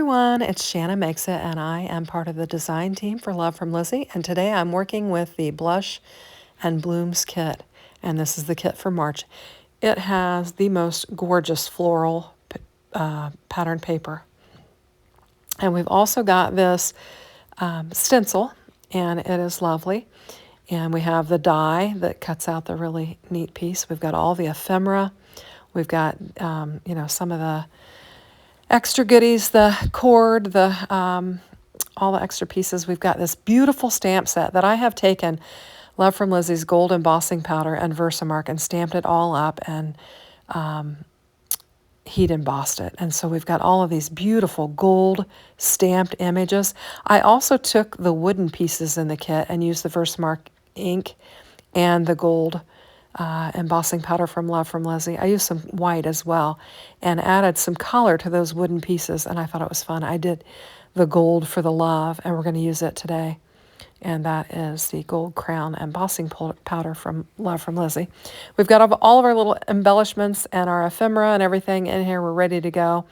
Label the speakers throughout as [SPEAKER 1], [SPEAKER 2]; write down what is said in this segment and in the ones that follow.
[SPEAKER 1] everyone, it's Shanna Makes It, and I am part of the design team for Love from Lizzie. And today I'm working with the Blush and Blooms kit, and this is the kit for March. It has the most gorgeous floral pattern paper. And we've also got this stencil, and it is lovely. And we have the die that cuts out the really neat piece. We've got all the ephemera. We've got, some of the extra goodies, the cord, all the extra pieces. We've got this beautiful stamp set that I have taken Love from Lizzie's gold embossing powder and Versamark and stamped it all up and heat embossed it. And so we've got all of these beautiful gold stamped images. I also took the wooden pieces in the kit and used the Versamark ink and the gold embossing powder from Love from Lizzie. I used some white as well and added some color to those wooden pieces, and I thought it was fun. I did the gold for the love, and we're going to use it today. And that is the gold crown embossing powder from Love from Lizzie. We've got all of our little embellishments and our ephemera and everything in here. We're ready to go.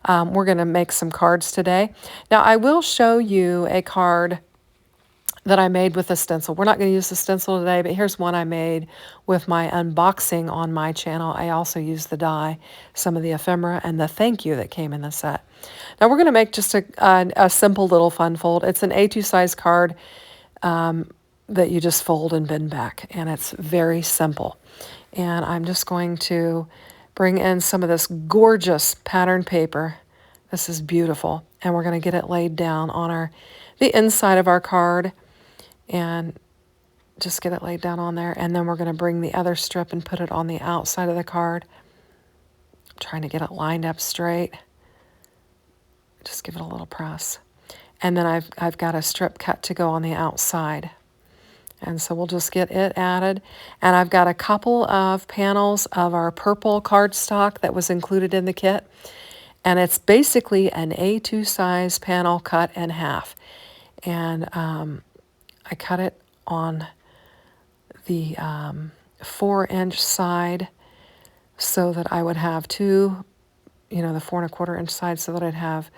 [SPEAKER 1] We're going to make some cards today. Now, I will show you a card that I made with a stencil. We're not going to use the stencil today, but here's one I made with my unboxing on my channel. I also used the die, some of the ephemera, and the thank you that came in the set. Now we're going to make just a simple little fun fold. It's an A2 size card that you just fold and bend back, and it's very simple. And I'm just going to bring in some of this gorgeous pattern paper. This is beautiful, and we're going to get it laid down on the inside of our card and just get it laid down on there. And then we're going to bring the other strip and put it on the outside of the card. I'm trying to get it lined up straight. Just give it a little press. And then I've got a strip cut to go on the outside. And so we'll just get it added. And I've got a couple of panels of our purple cardstock that was included in the kit. And it's basically an A2 size panel cut in half. And I cut it on the 4-inch side so that I would have two, the 4¼ inch side, so that I'd have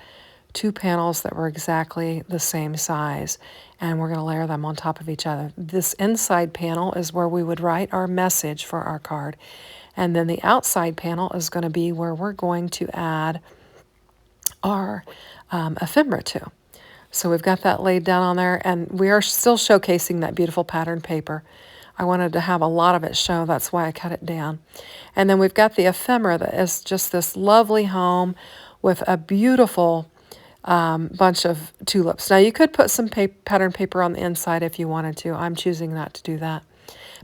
[SPEAKER 1] two panels that were exactly the same size. And we're going to layer them on top of each other. This inside panel is where we would write our message for our card. And then the outside panel is going to be where we're going to add our ephemera to. So we've got that laid down on there, and we are still showcasing that beautiful pattern paper. I wanted to have a lot of it show, that's why I cut it down. And then we've got the ephemera that is just this lovely home with a beautiful bunch of tulips. Now you could put some pattern paper on the inside if you wanted to. I'm choosing not to do that.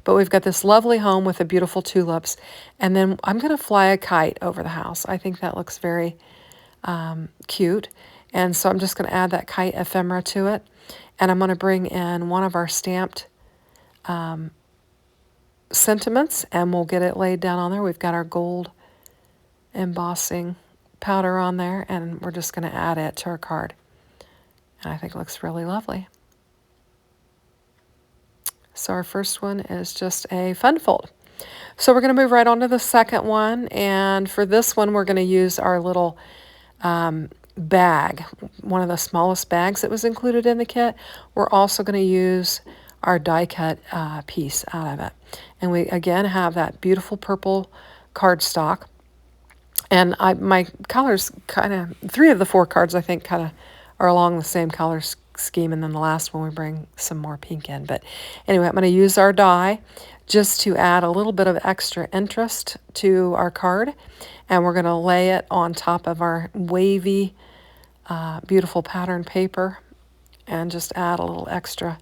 [SPEAKER 1] But we've got this lovely home with the beautiful tulips, and then I'm going to fly a kite over the house. I think that looks very cute. And so I'm just going to add that kite ephemera to it. And I'm going to bring in one of our stamped sentiments, and we'll get it laid down on there. We've got our gold embossing powder on there, and we're just going to add it to our card. And I think it looks really lovely. So our first one is just a fun fold. So we're going to move right on to the second one. And for this one, we're going to use our little bag, one of the smallest bags that was included in the kit. We're also going to use our die cut piece out of it. And we again have that beautiful purple cardstock. And my colors kind of, 3 of the 4 cards I think kind of are along the same color scheme, and then the last one we bring some more pink in. But anyway, I'm going to use our die just to add a little bit of extra interest to our card. And we're going to lay it on top of our wavy, beautiful pattern paper and just add a little extra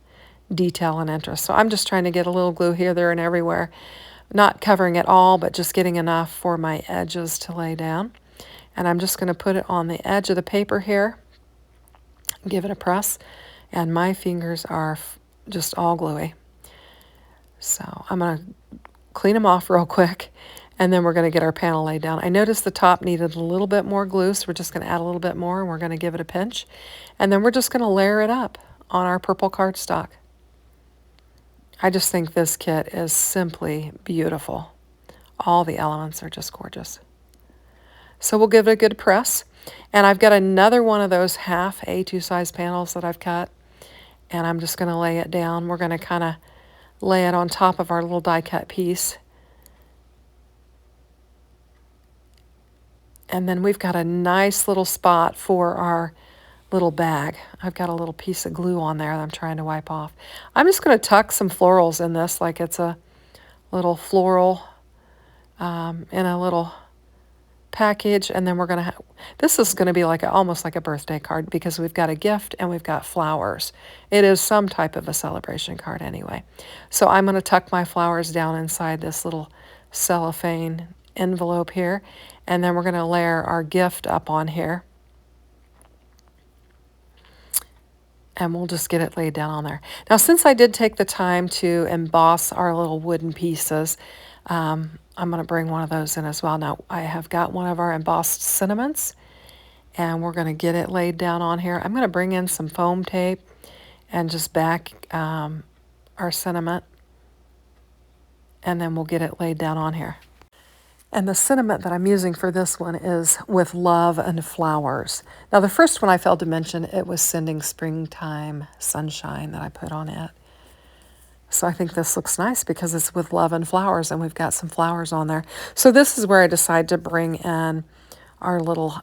[SPEAKER 1] detail and interest. So I'm just trying to get a little glue here, there, and everywhere. Not covering it all, but just getting enough for my edges to lay down. And I'm just going to put it on the edge of the paper here. Give it a press. And my fingers are just all gluey. So I'm going to clean them off real quick, and then we're going to get our panel laid down. I noticed the top needed a little bit more glue, so we're just going to add a little bit more, and we're going to give it a pinch. And then we're just going to layer it up on our purple cardstock. I just think this kit is simply beautiful. All the elements are just gorgeous. So we'll give it a good press. And I've got another one of those half A2 size panels that I've cut, and I'm just going to lay it down. We're going to kind of lay it on top of our little die cut piece. And then we've got a nice little spot for our little bag. I've got a little piece of glue on there that I'm trying to wipe off. I'm just going to tuck some florals in this like it's a little floral in a little package, and then we're going to have, this is going to be like almost like a birthday card because we've got a gift and we've got flowers. It is some type of a celebration card anyway. So I'm going to tuck my flowers down inside this little cellophane envelope here, and then we're going to layer our gift up on here, and we'll just get it laid down on there. Now, since I did take the time to emboss our little wooden pieces, I'm going to bring one of those in as well. Now, I have got one of our embossed cinnamons, and we're going to get it laid down on here. I'm going to bring in some foam tape and just back our cinnamon, and then we'll get it laid down on here. And the sentiment that I'm using for this one is with love and flowers. Now, the first one I failed to mention, it was sending springtime sunshine that I put on it. So I think this looks nice because it's with love and flowers, and we've got some flowers on there. So this is where I decide to bring in our little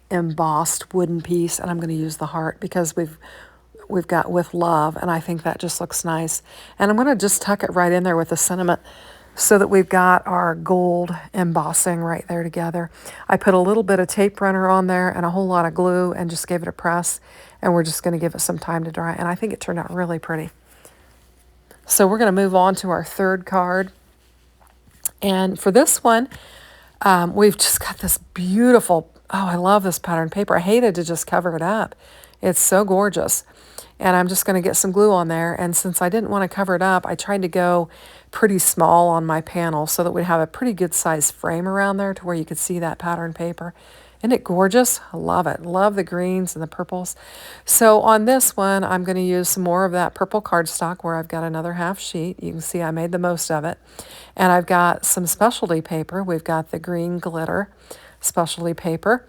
[SPEAKER 1] embossed wooden piece, and I'm going to use the heart because we've got with love, and I think that just looks nice. And I'm going to just tuck it right in there with the sentiment so that we've got our gold embossing right there together. I put a little bit of tape runner on there and a whole lot of glue and just gave it a press, and we're just going to give it some time to dry, and I think it turned out really pretty. So we're going to move on to our third card. And for this one, we've just got this beautiful, oh, I love this pattern paper. I hated to just cover it up. It's so gorgeous. And I'm just going to get some glue on there. And since I didn't want to cover it up, I tried to go pretty small on my panel so that we'd have a pretty good size frame around there to where you could see that pattern paper. Isn't it gorgeous? I love it. Love the greens and the purples. So on this one, I'm going to use some more of that purple cardstock where I've got another half sheet. You can see I made the most of it. And I've got some specialty paper. We've got the green glitter specialty paper.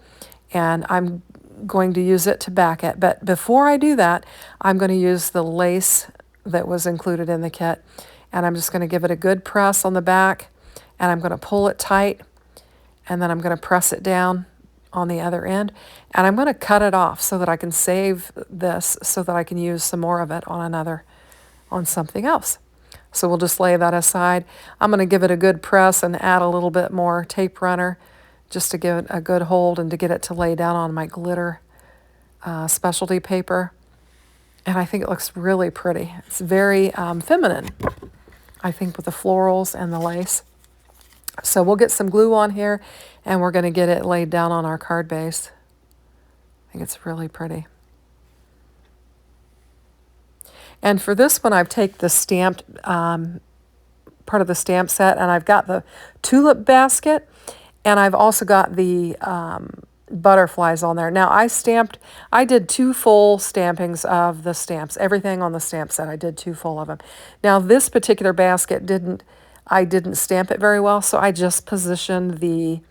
[SPEAKER 1] And I'm going to use it to back it. But before I do that, I'm going to use the lace that was included in the kit. And I'm just going to give it a good press on the back. And I'm going to pull it tight. And then I'm going to press it down on the other end, and I'm going to cut it off so that I can save this so that I can use some more of it on something else. So we'll just lay that aside. I'm going to give it a good press and add a little bit more tape runner just to give it a good hold and to get it to lay down on my glitter specialty paper. And I think it looks really pretty. It's very feminine, I think, with the florals and the lace. So we'll get some glue on here, and we're going to get it laid down on our card base. I think it's really pretty. And for this one, I've taken the stamped part of the stamp set, and I've got the tulip basket, and I've also got the butterflies on there. Now, I did 2 full stampings of the stamps. Everything on the stamp set, I did 2 full of them. Now, this particular basket I didn't stamp it very well, so I just positioned the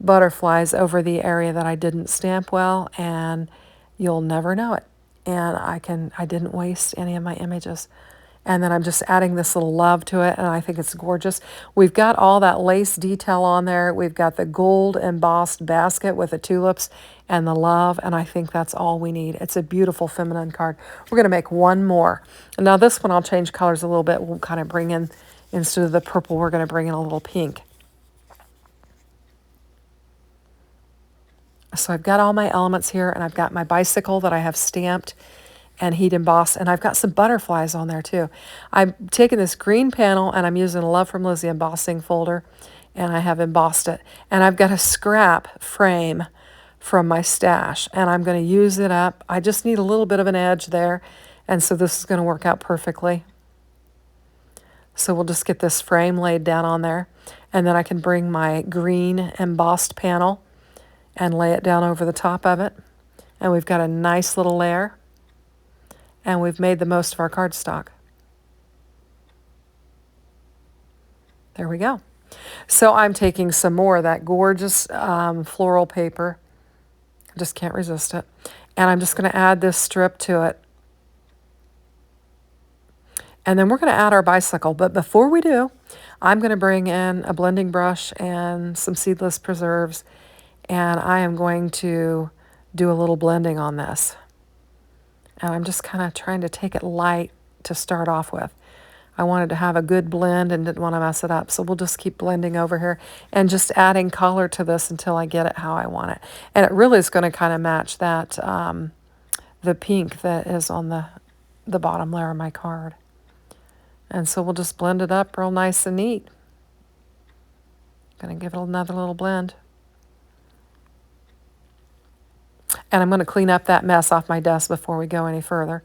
[SPEAKER 1] butterflies over the area that I didn't stamp well, and you'll never know it. And I didn't waste any of my images. And then I'm just adding this little love to it, and I think it's gorgeous. We've got all that lace detail on there. We've got the gold embossed basket with the tulips and the love, and I think that's all we need. It's a beautiful feminine card. We're going to make one more. And now this one I'll change colors a little bit. We'll kind of bring in, instead of the purple, we're going to bring in a little pink. So I've got all my elements here, and I've got my bicycle that I have stamped and heat embossed, and I've got some butterflies on there too. I've taken this green panel, and I'm using a Love from Lizzie embossing folder, and I have embossed it. And I've got a scrap frame from my stash, and I'm going to use it up. I just need a little bit of an edge there, and so this is going to work out perfectly. So we'll just get this frame laid down on there, and then I can bring my green embossed panel and lay it down over the top of it. And we've got a nice little layer, and we've made the most of our cardstock. There we go. So I'm taking some more of that gorgeous floral paper, just can't resist it. And I'm just going to add this strip to it. And then we're going to add our bicycle. But before we do, I'm going to bring in a blending brush and some seedless preserves. And I am going to do a little blending on this. And I'm just kind of trying to take it light to start off with. I wanted to have a good blend and didn't want to mess it up. So we'll just keep blending over here and just adding color to this until I get it how I want it. And it really is going to kind of match that, the pink that is on the bottom layer of my card. And so we'll just blend it up real nice and neat. Going to give it another little blend. And I'm going to clean up that mess off my desk before we go any further.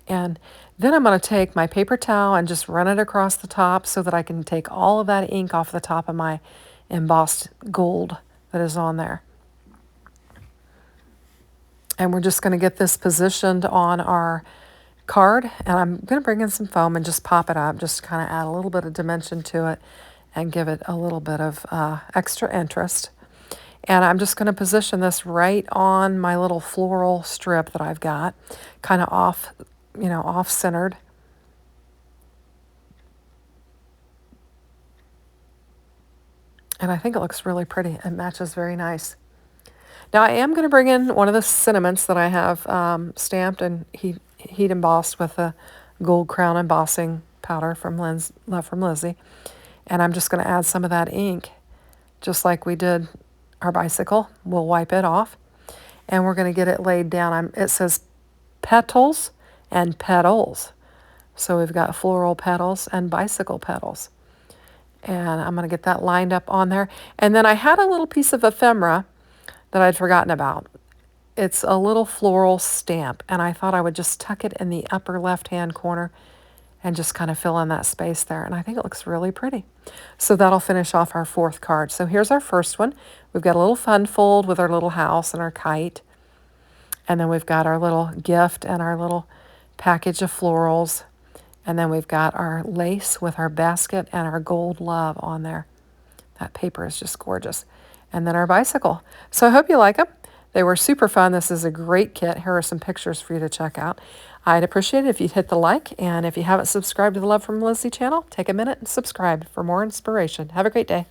[SPEAKER 1] And then I'm going to take my paper towel and just run it across the top so that I can take all of that ink off the top of my embossed gold that is on there. And we're just going to get this positioned on our card. And I'm going to bring in some foam and just pop it up, just kind of add a little bit of dimension to it and give it a little bit of extra interest. And I'm just going to position this right on my little floral strip that I've got, kind of off, off-centered. And I think it looks really pretty. It matches very nice. Now I am going to bring in one of the sentiments that I have stamped and heat embossed with a gold crown embossing powder from Love from Lizzie. And I'm just going to add some of that ink, just like we did our bicycle. We'll wipe it off. And we're going to get it laid down. It says petals and petals. So we've got floral petals and bicycle petals. And I'm going to get that lined up on there. And then I had a little piece of ephemera that I'd forgotten about. It's a little floral stamp, and I thought I would just tuck it in the upper left-hand corner and just kind of fill in that space there. And I think it looks really pretty. So that'll finish off our fourth card. So here's our first one. We've got a little fun fold with our little house and our kite. And then we've got our little gift and our little package of florals. And then we've got our lace with our basket and our gold love on there. That paper is just gorgeous. And then our bicycle. So I hope you like them. They were super fun. This is a great kit. Here are some pictures for you to check out. I'd appreciate it if you'd hit the like. And if you haven't subscribed to the Love from Lizzie channel, take a minute and subscribe for more inspiration. Have a great day.